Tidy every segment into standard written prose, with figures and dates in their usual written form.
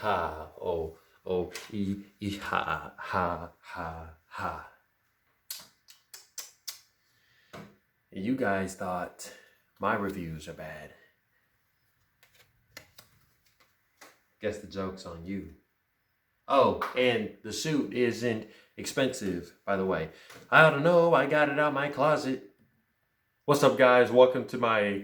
ha. Oh, oh, ha, ha, ha, ha. You guys thought my reviews are bad. Guess the joke's on you. Oh, and the suit isn't expensive, by the way. I don't know, I got it out my closet. What's up, guys? Welcome to my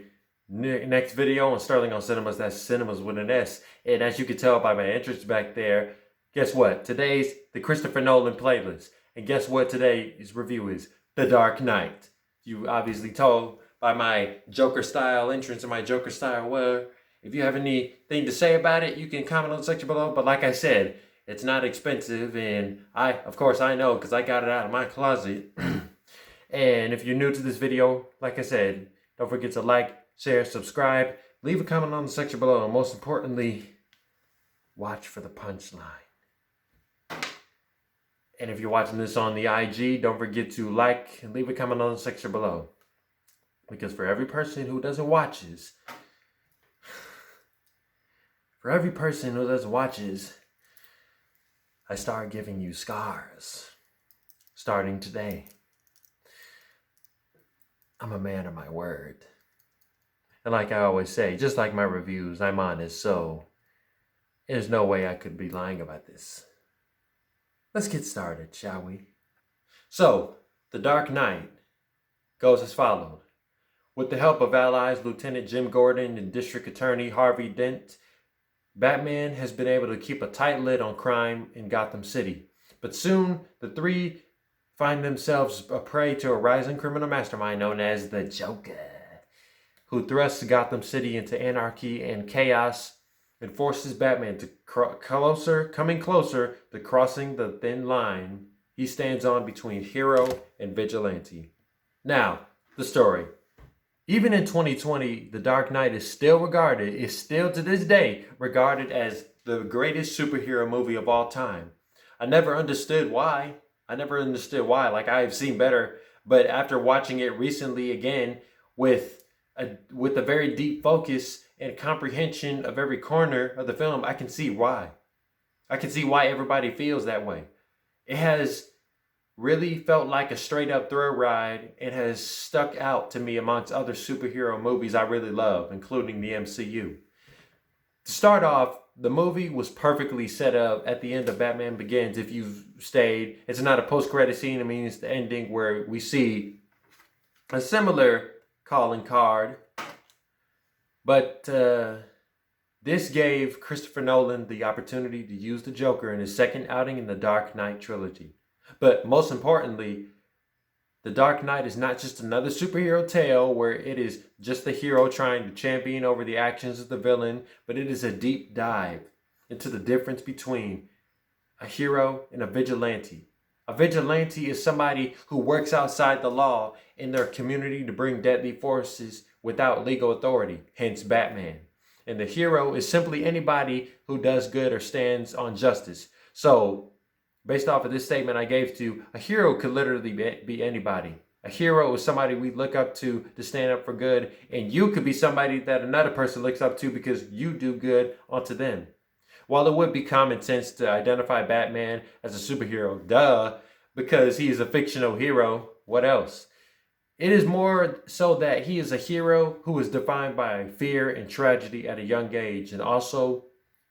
next video on Sterling on Cinemas. That's Cinemas with an S. And as you can tell by my entrance back there, guess what? Today's the Christopher Nolan playlist. And guess what today's review is? The Dark Knight. You obviously told by my Joker style entrance and my Joker style wear. If you have anything to say about it, you can comment on the section below. But like I said, it's not expensive, and of course I know because I got it out of my closet. And if you're new to this video, like I said, don't forget to like, share, subscribe, leave a comment on the section below, and most importantly, watch for the punchline. And if you're watching this on the IG, don't forget to like and leave a comment on the section below. Because for every person who doesn't watch this, I start giving you scars. Starting today. I'm a man of my word. And like I always say, just like my reviews, I'm honest, so there's no way I could be lying about this. Let's get started, shall we? So, The Dark Knight goes as follows. With the help of allies Lieutenant Jim Gordon and District Attorney Harvey Dent, Batman has been able to keep a tight lid on crime in Gotham City. But soon, the three find themselves a prey to a rising criminal mastermind known as the Joker, who thrusts Gotham City into anarchy and chaos and forces Batman to coming closer to crossing the thin line he stands on between hero and vigilante. Now, the story. Even in 2020, The Dark Knight is still to this day regarded as the greatest superhero movie of all time. I never understood why. Like, I have seen better, but after watching it recently again with a very deep focus and comprehension of every corner of the film, I can see why. I can see why everybody feels that way. It has really felt like a straight up thrill ride. It has stuck out to me amongst other superhero movies I really love, including the MCU. To start off, the movie was perfectly set up at the end of Batman Begins. If you've stayed, it's not a post-credit scene. It means the ending where we see a similar calling card. But this gave Christopher Nolan the opportunity to use the Joker in his second outing in the Dark Knight trilogy. But most importantly, The Dark Knight is not just another superhero tale where it is just the hero trying to champion over the actions of the villain, but it is a deep dive into the difference between a hero and a vigilante. A vigilante is somebody who works outside the law in their community to bring deadly forces without legal authority, hence Batman. And the hero is simply anybody who does good or stands on justice. So, based off of this statement I gave to you, a hero could literally be anybody. A hero is somebody we look up to stand up for good, and you could be somebody that another person looks up to because you do good onto them. While it would be common sense to identify Batman as a superhero, because he is a fictional hero, what else? It is more so that he is a hero who is defined by fear and tragedy at a young age, and also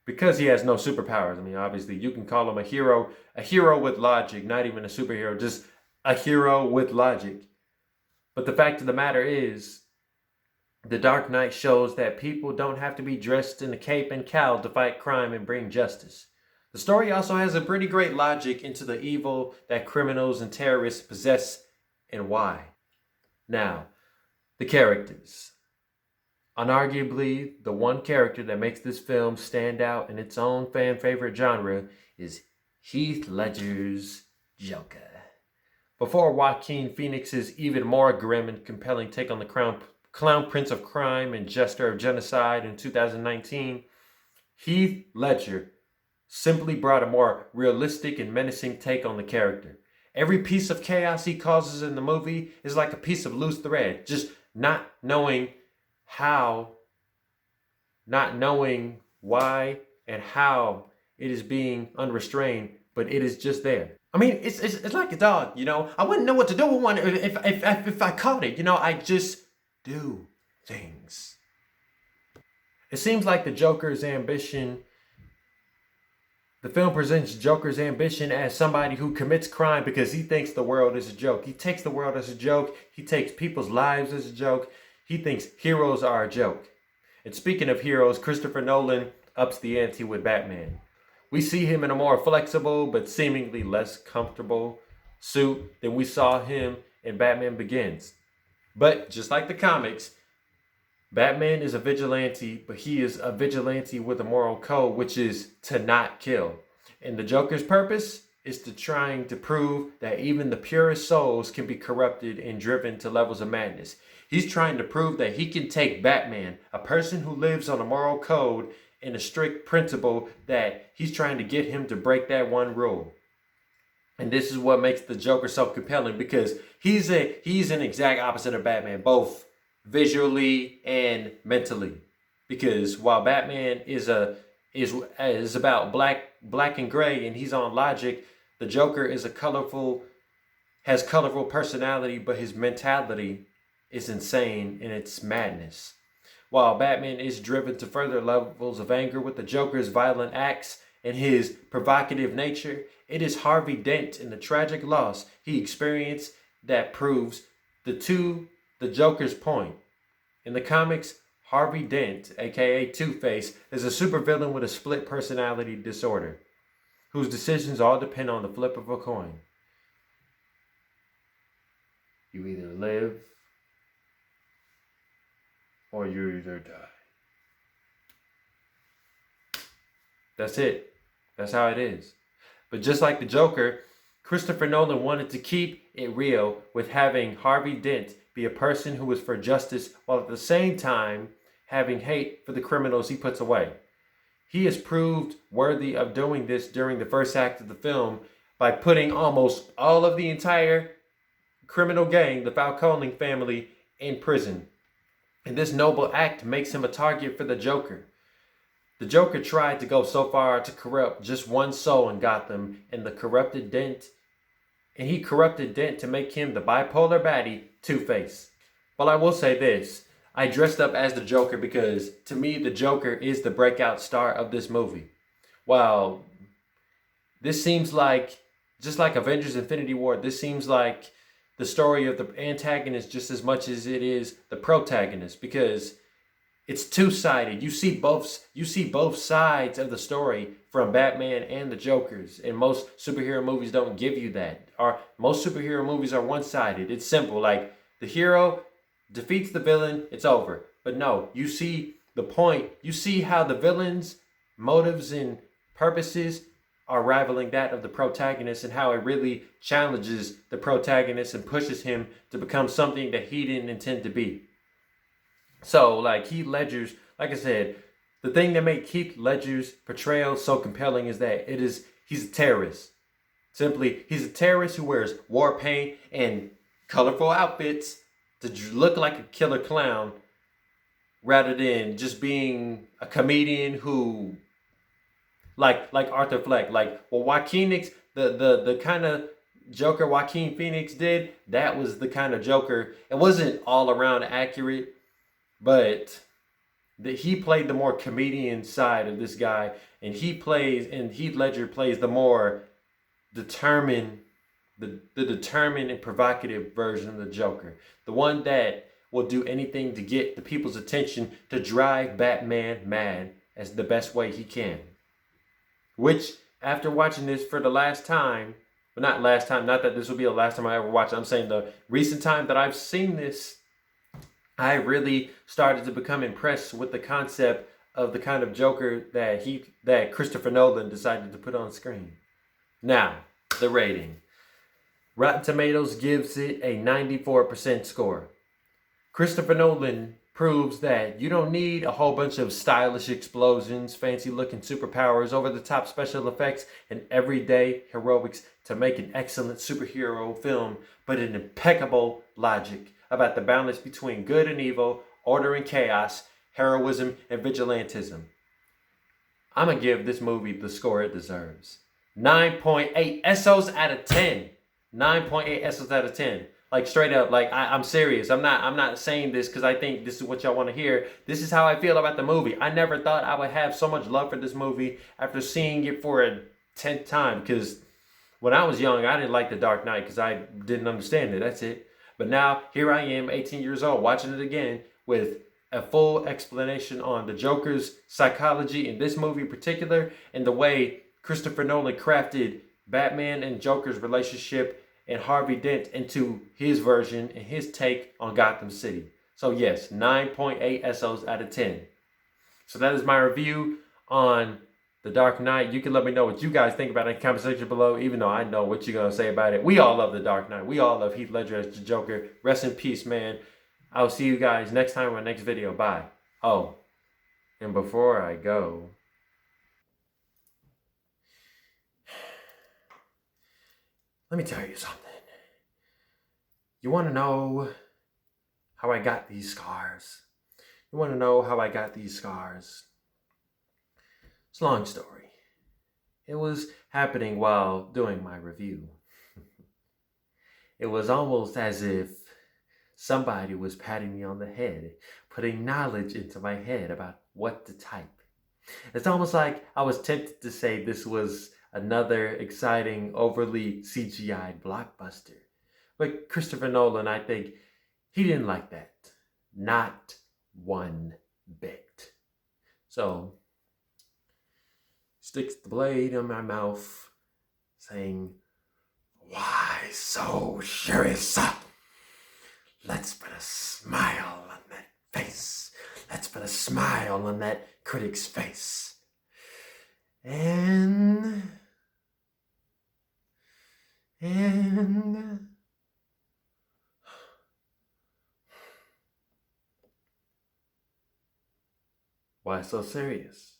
because he has no superpowers. I mean, obviously, you can call him a hero with logic, not even a superhero, just a hero with logic. But the fact of the matter is, The Dark Knight shows that people don't have to be dressed in a cape and cowl to fight crime and bring justice. The story also has a pretty great logic into the evil that criminals and terrorists possess and why. Now, the characters. Unarguably, the one character that makes this film stand out in its own fan favorite genre is Heath Ledger's Joker. Before Joaquin Phoenix's even more grim and compelling take on the clown prince of crime and jester of genocide in 2019, Heath Ledger simply brought a more realistic and menacing take on the character. Every piece of chaos he causes in the movie is like a piece of loose thread, just not knowing why and how It is being unrestrained, but it is just there. I mean, it's like a dog, you know. I wouldn't know what to do with one if I caught it, you know. I just do things. It seems like the film presents Joker's ambition as somebody who commits crime because he thinks the world is a joke. He takes the world as a joke. He takes people's lives as a joke. He thinks heroes are a joke. And speaking of heroes, Christopher Nolan ups the ante with Batman. We see him in a more flexible but seemingly less comfortable suit than we saw him in Batman Begins. But just like the comics, Batman is a vigilante, but he is a vigilante with a moral code, which is to not kill. And the Joker's purpose is to trying to prove that even the purest souls can be corrupted and driven to levels of madness. He's trying to prove that he can take Batman, a person who lives on a moral code and a strict principle, that he's trying to get him to break that one rule. And this is what makes the Joker so compelling, because he's an exact opposite of Batman, both visually and mentally. Because while Batman is about black and gray and he's on logic, the Joker is has colorful personality, but his mentality is insane in its madness. While Batman is driven to further levels of anger with the Joker's violent acts and his provocative nature, it is Harvey Dent and the tragic loss he experienced that proves the Joker's point. In the comics, Harvey Dent, aka Two-Face, is a supervillain with a split personality disorder, whose decisions all depend on the flip of a coin. You either live or you either die. That's it. That's how it is. But just like the Joker, Christopher Nolan wanted to keep it real with having Harvey Dent be a person who is for justice while at the same time having hate for the criminals he puts away. He is proved worthy of doing this during the first act of the film by putting almost all of the entire criminal gang, the Falcone family, in prison. And this noble act makes him a target for the Joker. The Joker tried to go so far to corrupt just one soul in Gotham, and he corrupted Dent to make him the bipolar baddie, Two-Face. Well, I will say this. I dressed up as the Joker because, to me, the Joker is the breakout star of this movie. While this seems like, just like Avengers Infinity War, this seems like the story of the antagonist just as much as it is the protagonist, because it's two-sided. You see both sides of the story from Batman and the Jokers, and most superhero movies don't give you that. Most superhero movies are one-sided. It's simple, like the hero defeats the villain, it's over. But no, you see the point. You see how the villain's motives and purposes are rivaling that of the protagonist, and how it really challenges the protagonist and pushes him to become something that he didn't intend to be. So, like Heath Ledger's, like I said, the thing that made Heath Ledger's portrayal so compelling is that he's a terrorist. Simply, he's a terrorist who wears war paint and colorful outfits to look like a killer clown, rather than just being a comedian who, like Arthur Fleck, the kind of Joker Joaquin Phoenix did, that was the kind of Joker. It wasn't all around accurate, but he played the more comedian side of this guy, and Heath Ledger plays the more determined, the determined and provocative version of the Joker. The one that will do anything to get the people's attention, to drive Batman mad as the best way he can. Which, after watching this for the last time, but not last time, not that this will be the last time I ever watch it, I'm saying the recent time that I've seen this, I really started to become impressed with the concept of the kind of Joker that Christopher Nolan decided to put on screen. Now, the rating. Rotten Tomatoes gives it a 94% score. Christopher Nolan proves that you don't need a whole bunch of stylish explosions, fancy looking superpowers, over the top special effects, and everyday heroics to make an excellent superhero film, but an impeccable logic about the balance between good and evil, order and chaos, heroism and vigilantism. I'm going to give this movie the score it deserves. 9.8 SOs out of 10. 9.8 SOs out of 10. Like straight up, like I'm serious. I'm not saying this because I think this is what y'all want to hear. This is how I feel about the movie. I never thought I would have so much love for this movie after seeing it for a 10th time. Because when I was young, I didn't like The Dark Knight because I didn't understand it. That's it. But now here I am, 18 years old, watching it again with a full explanation on the Joker's psychology in this movie in particular, and the way Christopher Nolan crafted Batman and Joker's relationship and Harvey Dent into his version and his take on Gotham City. So yes, 9.8 SOs out of 10. So that is my review on The Dark Knight. You can let me know what you guys think about it in the comment section below, even though I know what you're going to say about it. We all love The Dark Knight. We all love Heath Ledger as the Joker. Rest in peace, man. I'll see you guys next time in my next video. Bye. Oh, and before I go, let me tell you something. You want to know how I got these scars? You want to know how I got these scars? It's a long story. It was happening while doing my review. It was almost as if somebody was patting me on the head, putting knowledge into my head about what to type. It's almost like I was tempted to say this was another exciting, overly CGI'd blockbuster. But Christopher Nolan, I think, he didn't like that. Not one bit. So, sticks the blade in my mouth, saying, "Why so serious? Let's put a smile on that face. Let's put a smile on that critic's face." And why so serious?